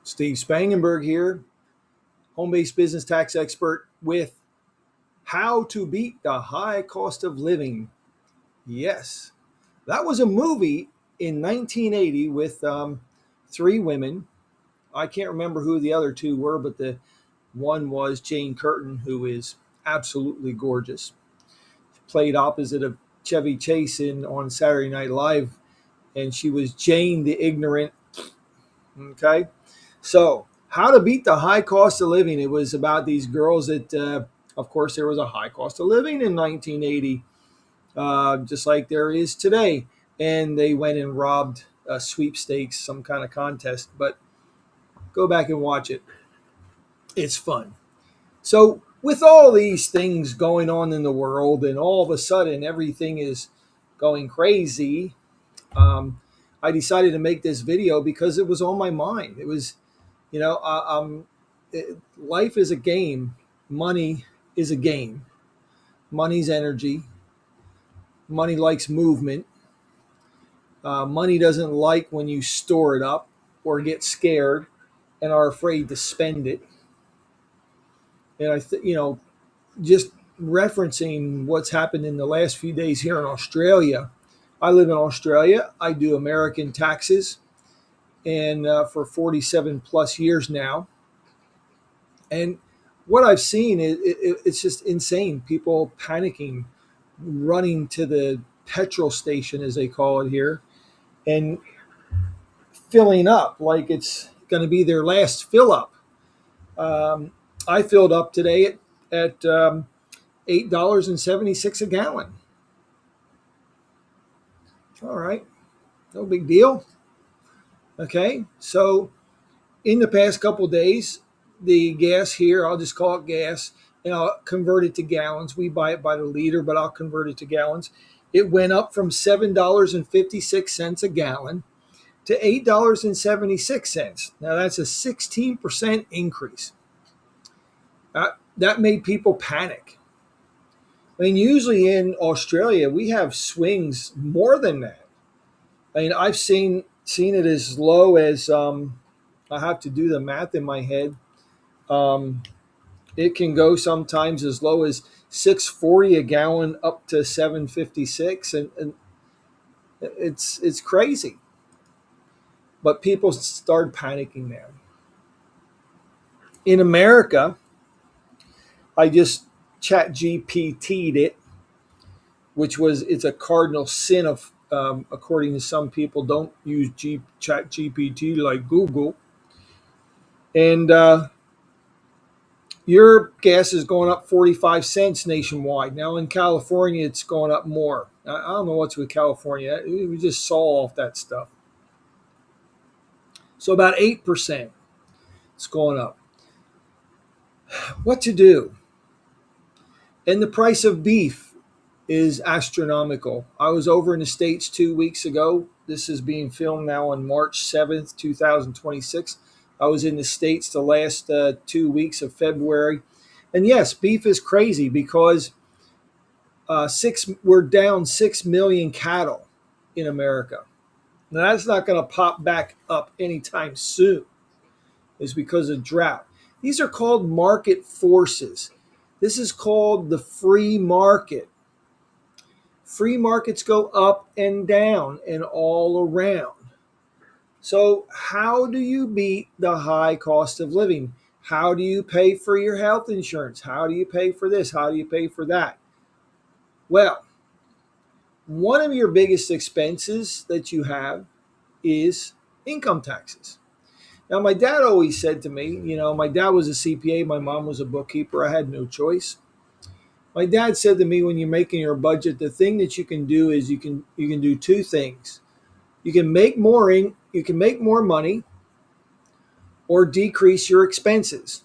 Steve Spangenberg here, home-based business tax expert with How to Beat the High Cost of Living. Yes, that was a movie in 1980 with three women. I can't remember who the other two were, but the one was Jane Curtin, who is absolutely gorgeous. Played opposite of Chevy Chase on Saturday Night Live, and she was Jane the Ignorant. Okay, so how to beat the high cost of living. It was about these girls that, of course, there was a high cost of living in 1980, just like there is today. And they went and robbed sweepstakes, some kind of contest. But go back and watch it. It's fun. So with all these things going on in the world, and all of a sudden everything is going crazy, I decided to make this video because it was on my mind. It was, life is a game. Money is a game. Money's energy. Money likes movement. Money doesn't like when you store it up or get scared and are afraid to spend it. And just referencing what's happened in the last few days here in Australia. I live in Australia. I do American taxes, and for 47 plus years now. And what I've seen it's just insane. People panicking, running to the petrol station, as they call it here, and filling up like it's going to be their last fill up. I filled up today at $8.76 a gallon. All right, no big deal. Okay, so in the past couple of days, the gas here, I'll just call it gas, and I'll convert it to gallons. We buy it by the liter, but I'll convert it to gallons. It went up from $7.56 a gallon to $8.76. Now that's a 16% increase. That made people panic. I mean, usually in Australia, we have swings more than that. I mean, I've seen it as low as, I have to do the math in my head. It can go sometimes as low as $6.40 a gallon up to $7.56, and it's crazy. But people start panicking now. In America, I just ChatGPT'd it, it's a cardinal sin of, according to some people, don't use ChatGPT like Google. And your gas is going up 45 cents nationwide. Now in California, it's going up more. I don't know what's with California. We just saw off that stuff. So about 8% it's going up. What to do? And the price of beef is astronomical. I was over in the States 2 weeks ago. This is being filmed now on March 7th, 2026. I was in the States the last 2 weeks of February. And yes, beef is crazy because we're down 6 million cattle in America. Now that's not going to pop back up anytime soon. It's because of drought. These are called market forces. This is called the free market. Free markets go up and down and all around. So how do you beat the high cost of living? How do you pay for your health insurance? How do you pay for this? How do you pay for that? Well, one of your biggest expenses that you have is income taxes. Now, my dad always said to me, my dad was a CPA, my mom was a bookkeeper. I had no choice. My dad said to me, when you're making your budget, the thing that you can do is you can do two things. You can make more money, or decrease your expenses,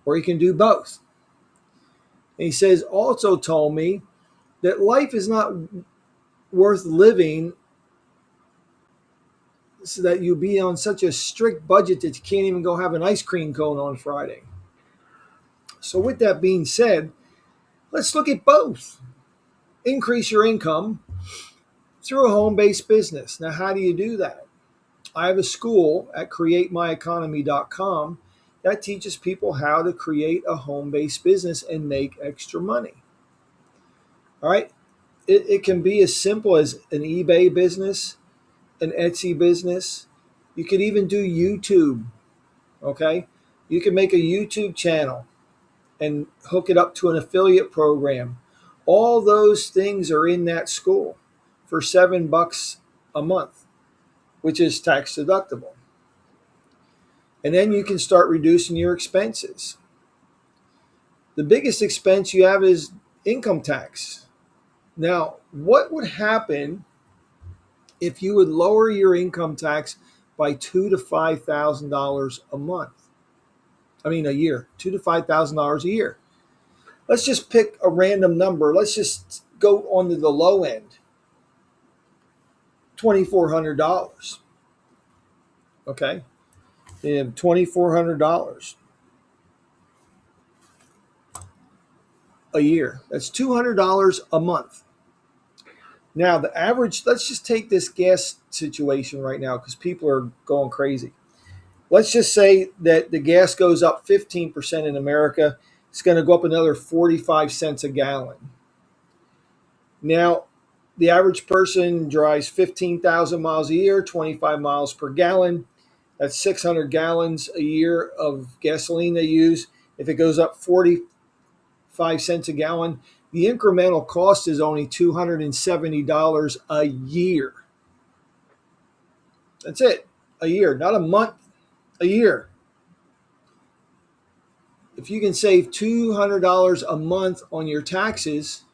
or you can do both. And he says, also told me that life is not worth living so that you be on such a strict budget that you can't even go have an ice cream cone on Friday. So with that being said, let's look at both. Increase your income through a home-based business. Now, how do you do that? I have a school at createmyeconomy.com that teaches people how to create a home-based business and make extra money. All right. It can be as simple as an eBay business, an Etsy business. You could even do YouTube. Okay. You can make a YouTube channel and hook it up to an affiliate program. All those things are in that school for $7 a month, which is tax deductible. And then you can start reducing your expenses. The biggest expense you have is income tax. Now, what would happen if you would lower your income tax by $2,000 to $5,000 a month? I mean, a year, $2,000 to $5,000 a year. Let's just pick a random number. Let's just go on to the low end, $2,400. Okay, and $2,400 a year. That's $200 a month. Now, the average, let's just take this gas situation right now because people are going crazy. Let's just say that the gas goes up 15% in America. It's going to go up another 45 cents a gallon. Now, the average person drives 15,000 miles a year, 25 miles per gallon. That's 600 gallons a year of gasoline they use. If it goes up 45 cents a gallon, the incremental cost is only $270 a year. That's it. A year, not a month, a year. If you can save $200 a month on your taxes,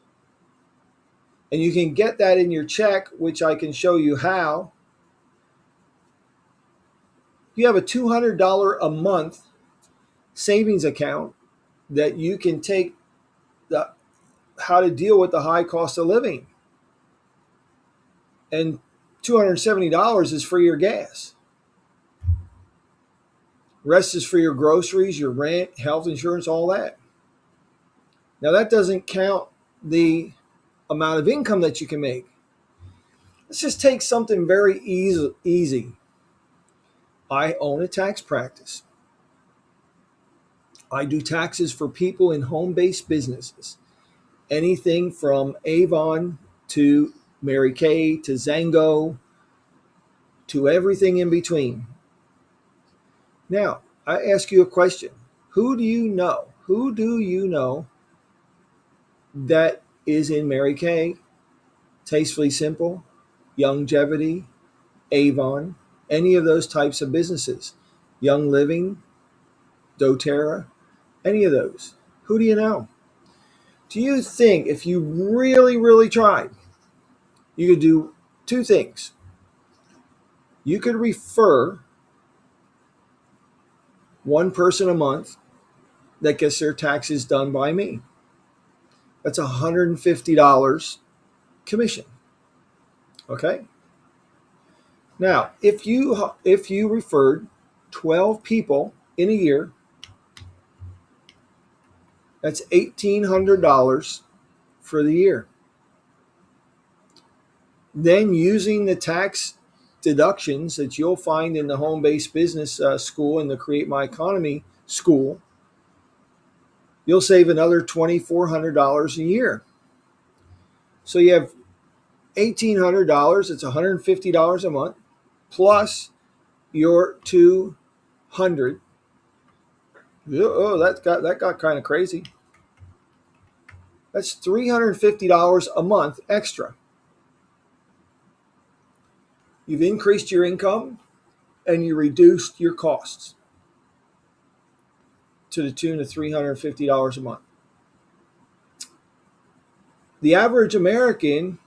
and you can get that in your check, which I can show you how, you have a $200 a month savings account that you can take how to deal with the high cost of living. And $270 is for your gas. Rest is for your groceries, your rent, health insurance, all that. Now, that doesn't count the amount of income that you can make. Let's just take something very easy. I own a tax practice. I do taxes for people in home-based businesses. Anything from Avon to Mary Kay to Zango to everything in between. Now, I ask you a question. Who do you know? Who do you know that is in Mary Kay, Tastefully Simple, Longevity, Avon, any of those types of businesses? Young Living, doTERRA, any of those. Who do you know? Do you think if you really, really tried, you could do two things? You could refer one person a month that gets their taxes done by me. That's $150 commission. Okay? Now, if you referred 12 people in a year, that's $1,800 for the year. Then using the tax deductions that you'll find in the home-based business school and the Create My Economy school, you'll save another $2,400 a year. So you have $1,800. It's $150 a month plus your $200. Oh, that got kind of crazy. That's $350 a month extra. You've increased your income and you reduced your costs to the tune of $350 a month. The average American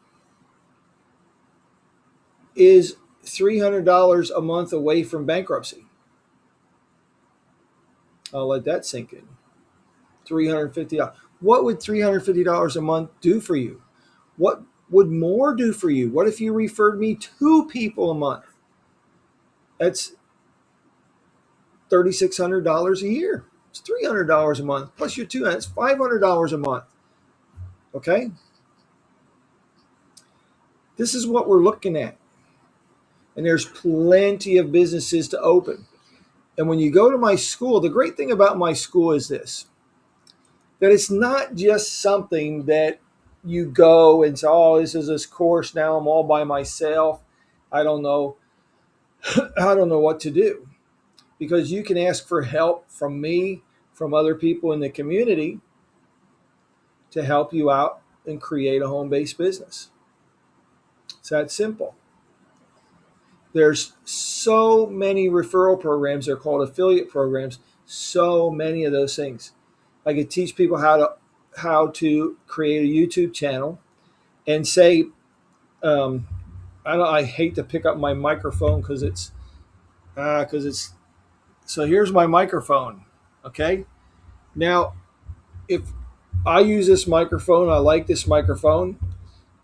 is $300 a month away from bankruptcy. I'll let that sink in. $350. What would $350 a month do for you? What would more do for you? What if you referred me 2 people a month? That's $3,600 a year. It's $300 a month plus your 2. That's $500 a month. Okay? This is what we're looking at. and there's plenty of businesses to open. And when you go to my school, the great thing about my school is this, that it's not just something that you go and say, oh, this is this course now, I'm all by myself. I don't know. I don't know what to do. Because you can ask for help from me, from other people in the community to help you out and create a home-based business. It's that simple. There's so many referral programs. They're called affiliate programs. So many of those things. I could teach people how to create a YouTube channel and say, I hate to pick up my microphone because it's so here's my microphone. Okay, now if I use this microphone, I like this microphone,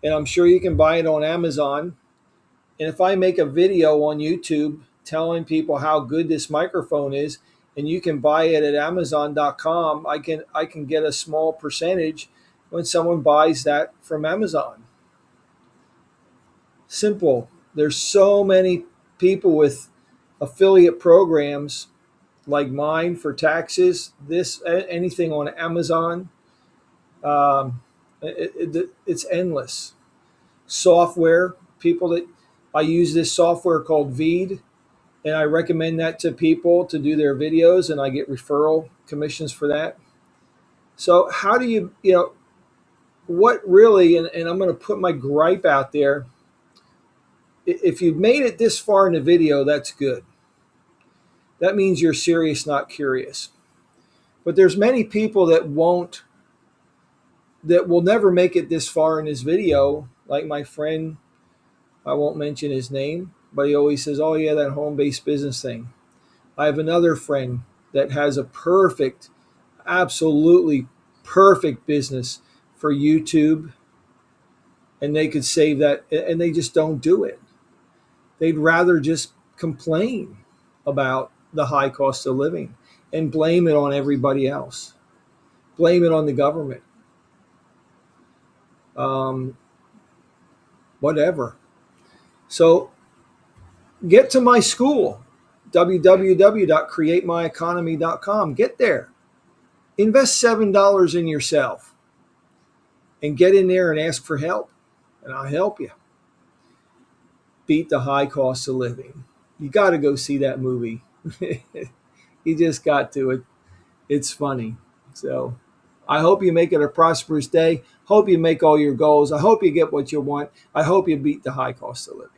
and I'm sure you can buy it on Amazon. And if I make a video on YouTube telling people how good this microphone is, and you can buy it at Amazon.com, I can get a small percentage when someone buys that from Amazon. Simple. There's so many people with affiliate programs like mine for taxes. Anything on Amazon, it's endless. Software. People that I use this software called Veed, and I recommend that to people to do their videos, and I get referral commissions for that. So how do what really, and I'm going to put my gripe out there. If you've made it this far in the video, that's good. That means you're serious, not curious. But there's many people that will never make it this far in this video, like my friend, I won't mention his name, but he always says, oh yeah, that home-based business thing. I have another friend that has a absolutely perfect business for YouTube, and they could save that, and they just don't do it. They'd rather just complain about the high cost of living and blame it on everybody else. Blame it on the government. Whatever. So get to my school, www.createmyeconomy.com. Get there. Invest $7 in yourself and get in there and ask for help, and I'll help you. Beat the high cost of living. You got to go see that movie. You just got to. It's funny. So I hope you make it a prosperous day. Hope you make all your goals. I hope you get what you want. I hope you beat the high cost of living.